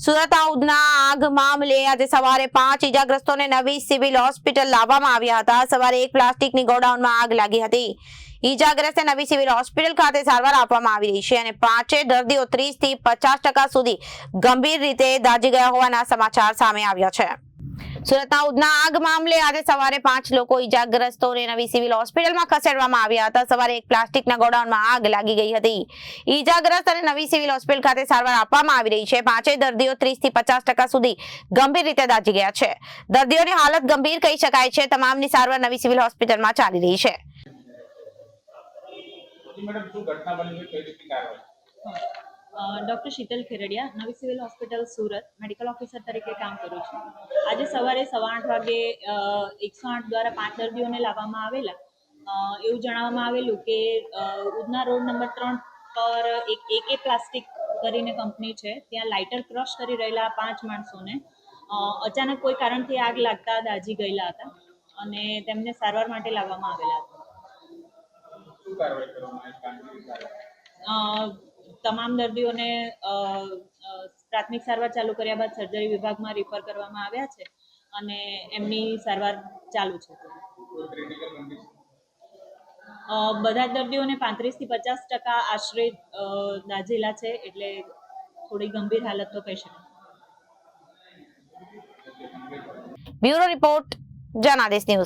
સુરતના ઉધના આગ મામલે આજે સવારે 5 ઇજાગ્રસ્તોને નવી સિવિલ હોસ્પિટલ લાવવામાં આવ્યા હતા. સવારે એક પ્લાસ્ટિકની ગોડાઉનમાં આગ લાગી હતી. ઇજાગ્રસ્તને નવી સિવિલ હોસ્પિટલ ખાતે સારવાર આપવામાં આવી રહી છે અને 5 દર્દીઓ 30 થી 50% સુધી ગંભીર રીતે દાઝી ગયા હોવાના સમાચાર સામે આવ્યા છે. સુરતના ઉધના આગ મામલે આજે સવારે 5 લોકો ઇજાગ્રસ્તોને નવી સિવિલ હોસ્પિટલમાં ખસેડવામાં આવ્યા હતા. સવારે એક પ્લાસ્ટિકના ગોડાઉનમાં આગ લાગી ગઈ હતી. ઇજાગ્રસ્ત અને નવી સિવિલ હોસ્પિટલ ખાતે સારવાર આપવામાં આવી રહી છે. 5 દર્દીઓ 30 થી 50% સુધી ગંભીર રીતે દાઝી ગયા છે. દર્દીઓની હાલત ગંભીર કહી શકાય છે. તમામની સારવાર નવી સિવિલ હોસ્પિટલમાં ચાલી રહી છે. ડૉક્ટર શીતલ ખેરડિયા, નવી civil hospital Surat medical officer તરીકે કામ કરું છું. આજે સવારે 8:15 વાગે 108 દ્વારા 5 દર્દીઓને લાવવામાં આવેલા. એવું જણાવવામાં આવેલું કે ઉધના રોડ નંબર 3 પર એક પ્લાસ્ટિક કરીને કંપની છે, ત્યાં લાઇટર ક્રશ કરી રહેલા 5 માણસોને અચાનક કોઈ કારણથી આગ લાગતા દાઝી ગયેલા હતા અને તેમને સારવાર માટે લાવવામાં આવેલા હતા. તમામ દર્દીઓને પ્રાથમિક સારવાર ચાલુ કર્યા બાદ સર્જરી વિભાગમાં રિફર કરવામાં આવ્યા છે અને એમની સારવાર ચાલુ છે. બધા જ દર્દીઓને 35 થી 50% આશરે દાઝેલા છે, એટલે થોડી ગંભીર હાલત તો કહી શકાય. Bureau report, Janadesh news.